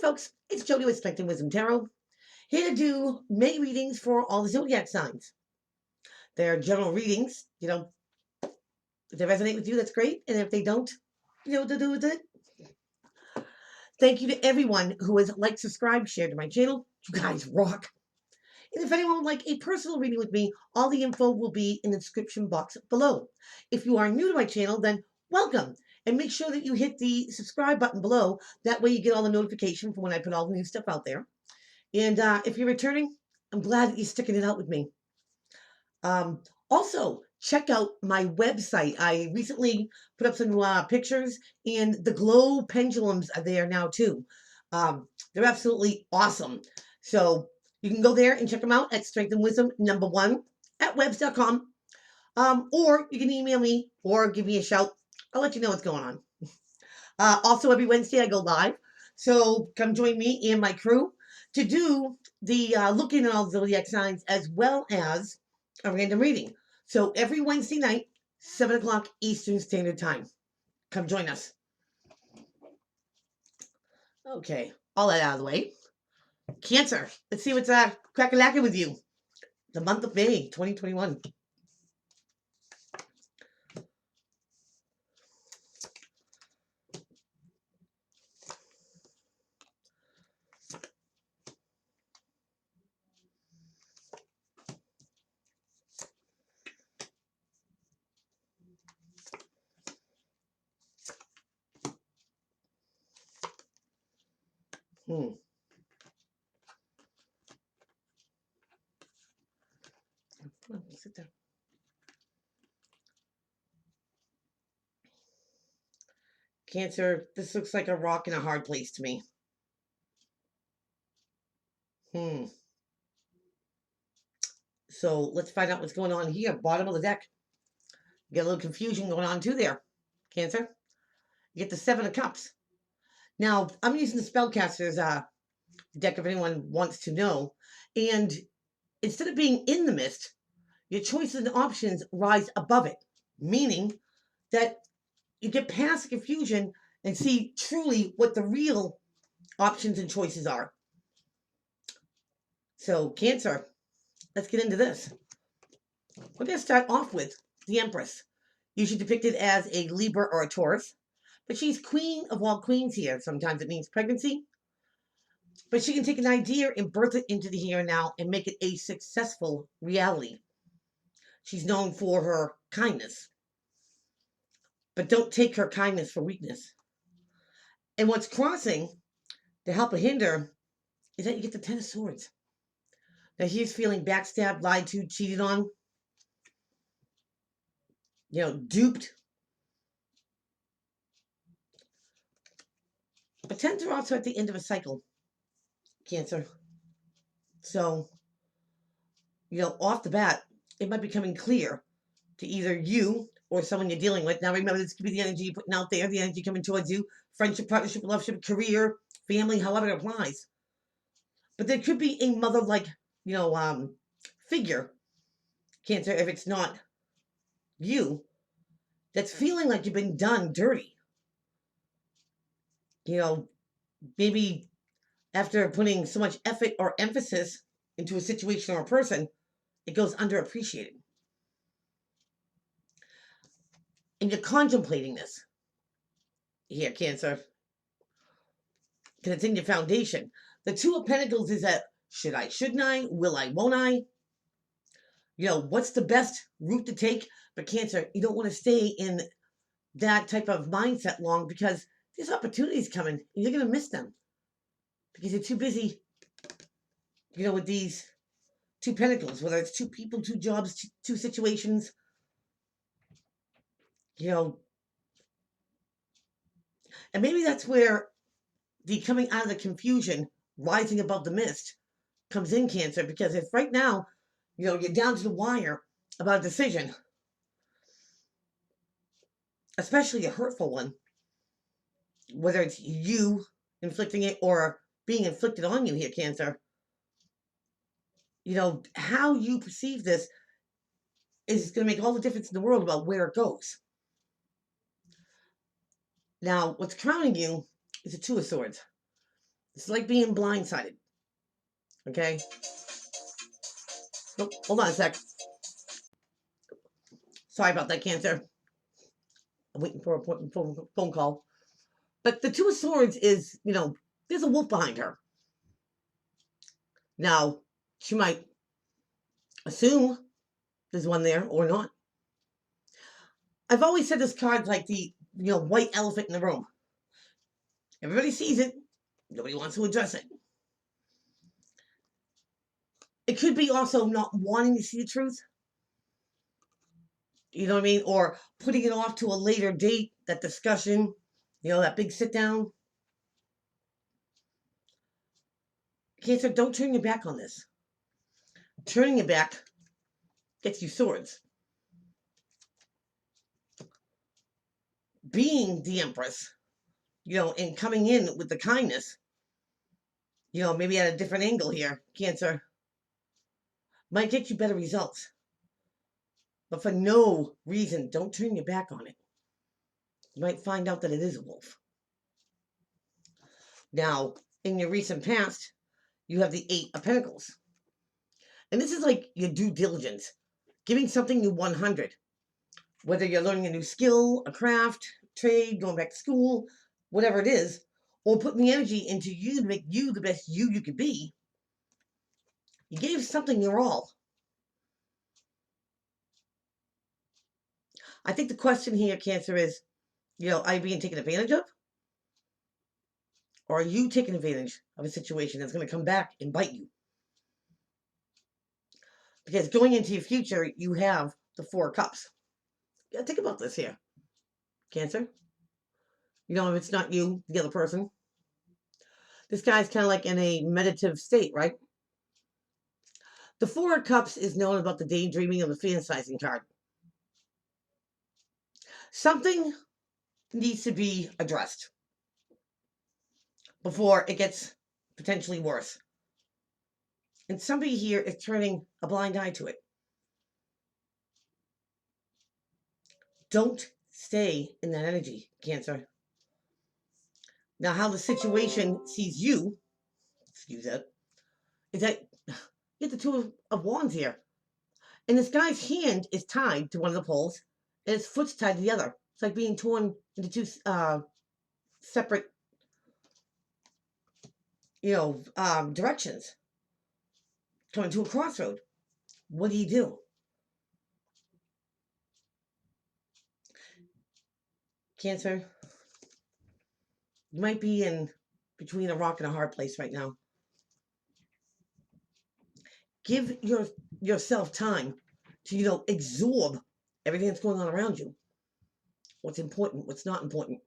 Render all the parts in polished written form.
folks, it's Jody with Strength and Wisdom Tarot, here to do May readings for all the zodiac signs. They're general readings, if they resonate with you, that's great. And if they don't, you know what to do with it. Thank you to everyone who has liked, subscribed, shared to my channel. You guys rock. And if anyone would like a personal reading with me, all the info will be in the description box below. If you are new to my channel, then welcome. And make sure that you hit the subscribe button below. That way you get all the notification for when I put all the new stuff out there. And if you're returning, I'm glad that you're sticking it out with me. Also, check out my website. I recently put up some pictures, and the glow pendulums are there now too. They're absolutely awesome. So you can go there and check them out at Strength and Wisdom #1 at webs.com. Or you can email me or give me a shout. I'll let you know what's going on. Also, every Wednesday I go live. So come join me and my crew to do the looking at all the zodiac signs as well as a random reading. So every Wednesday night, 7 o'clock Eastern Standard Time. Come join us. Okay, all that out of the way. Cancer. Let's see what's crack-a-lacking with you. The month of May, 2021. Come on, sit down. Cancer, this looks like a rock in a hard place to me. So let's find out what's going on here. Bottom of the deck. You get a little confusion going on too there, Cancer. You get the 7 of Cups. Now, I'm using the Spellcaster's deck if anyone wants to know. And instead of being in the mist, your choices and options rise above it, meaning that you get past the confusion and see truly what the real options and choices are. So, Cancer, let's get into this. We're going to start off with the Empress, usually depicted as a Libra or a Taurus, but she's queen of all queens here. Sometimes it means pregnancy, but she can take an idea and birth it into the here and now and make it a successful reality. She's known for her kindness, but don't take her kindness for weakness. And what's crossing to help or hinder is that you get the 10 of Swords. Now he's feeling backstabbed, lied to, cheated on, duped. But 10s are also at the end of a cycle, Cancer. So, off the bat, it might be becoming clear to either you or someone you're dealing with. Now, remember, this could be the energy you're putting out there, the energy coming towards you, friendship, partnership, loveship, career, family, however it applies. But there could be a mother-like, figure, Cancer, if it's not you, that's feeling like you've been done dirty. Maybe after putting so much effort or emphasis into a situation or a person, it goes underappreciated. And you're contemplating this here, Cancer, because it's in your foundation. The Two of Pentacles is that should I, shouldn't I, will I, won't I? What's the best route to take? But Cancer, you don't want to stay in that type of mindset long because there's opportunities coming and you're going to miss them because you're too busy, with these Two Pentacles, whether it's two people, two jobs, two situations, and maybe that's where the coming out of the confusion, rising above the mist, comes in, Cancer, because if right now, you're down to the wire about a decision, especially a hurtful one, whether it's you inflicting it or being inflicted on you here, Cancer, how you perceive this is going to make all the difference in the world about where it goes. Now, what's crowning you is the Two of Swords. It's like being blindsided. Okay? Oh, hold on a sec. Sorry about that, Cancer. I'm waiting for a phone call. But the Two of Swords is, there's a wolf behind her. Now, she might assume there's one there or not. I've always said this card's like the, white elephant in the room. Everybody sees it. Nobody wants to address it. It could be also not wanting to see the truth. You know what I mean? Or putting it off to a later date, that discussion, that big sit down. Cancer, don't turn your back on this. Turning your back gets you swords. Being the Empress, and coming in with the kindness, maybe at a different angle here, Cancer, might get you better results. But for no reason, don't turn your back on it. You might find out that it is a wolf. Now, in your recent past, you have the Eight of Pentacles. And this is like your due diligence, giving something you 100. Whether you're learning a new skill, a craft, trade, going back to school, whatever it is, or putting the energy into you to make you the best you could be, you gave something your all. I think the question here, Cancer, is, are you being taken advantage of? Or are you taking advantage of a situation that's going to come back and bite you? Because going into your future, you have the Four of Cups. Yeah, think about this here, Cancer. If it's not you, the other person. This guy's kind of like in a meditative state, right? The Four of Cups is known about the daydreaming of the fantasizing card. Something needs to be addressed before it gets potentially worse. And somebody here is turning a blind eye to it. Don't stay in that energy, Cancer. Now, how the situation sees you, excuse that, is that you get the Two of Wands here. And this guy's hand is tied to one of the poles, and his foot's tied to the other. It's like being torn into two separate, directions. Coming to a crossroad. What do you do? Cancer, you might be in between a rock and a hard place right now. Give yourself time to, absorb everything that's going on around you. What's important, what's not important.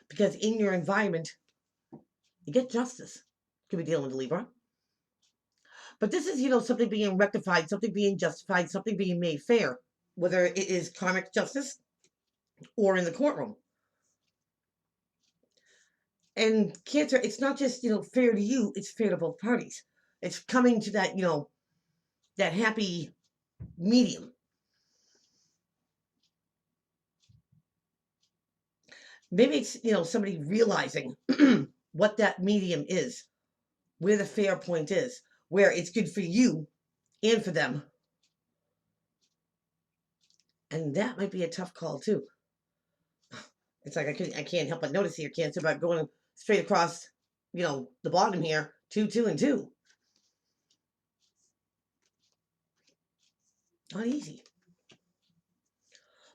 Because in your environment, you get justice. Could be dealing with a Libra. But this is, something being rectified, something being justified, something being made fair. Whether it is karmic justice or in the courtroom. And Cancer, it's not just, fair to you, it's fair to both parties. It's coming to that, that happy medium. Maybe it's, somebody realizing what that medium is, where the fair point is, where it's good for you and for them. And that might be a tough call too. It's like I can't help but notice here, Cancer, about going straight across, the bottom here, 2, 2, and 2. Not easy.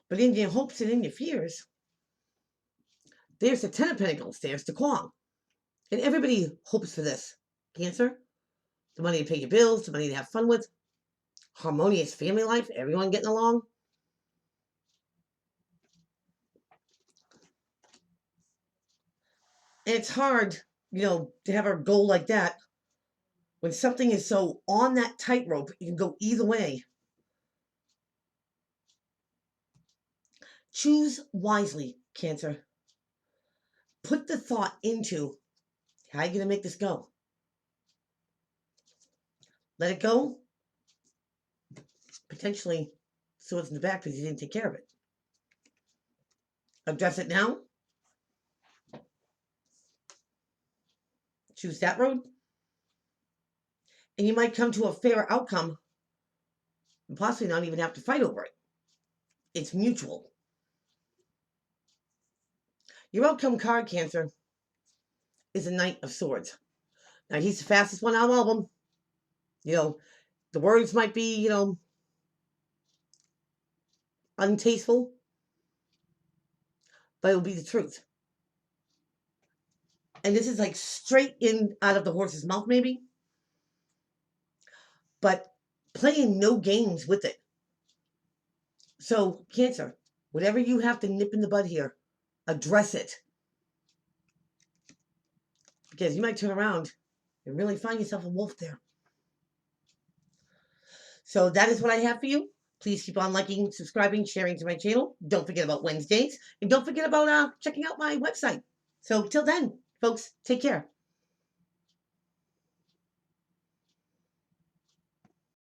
But in your hopes and in your fears, there's the Ten of Pentacles, there's the Kwang. And everybody hopes for this, Cancer. The money to pay your bills, the money to have fun with, harmonious family life, everyone getting along. And it's hard, to have a goal like that when something is so on that tightrope, you can go either way. Choose wisely, Cancer. Put the thought into how are you going to make this go? Let it go. Potentially swords in the back because you didn't take care of it. Address it now. choose that road. And you might come to a fair outcome and possibly not even have to fight over it. It's mutual. Your outcome card, Cancer, is a Knight of Swords. Now, he's the fastest one out of all of them. You know, the words might be, untasteful, but it'll be the truth. And this is like straight in out of the horse's mouth, maybe. But playing no games with it. So, Cancer, whatever you have to nip in the bud here, address it. Because you might turn around and really find yourself a wolf there. So that is what I have for you. Please keep on liking, subscribing, sharing to my channel. Don't forget about Wednesdays. And don't forget about checking out my website. So till then, folks, take care.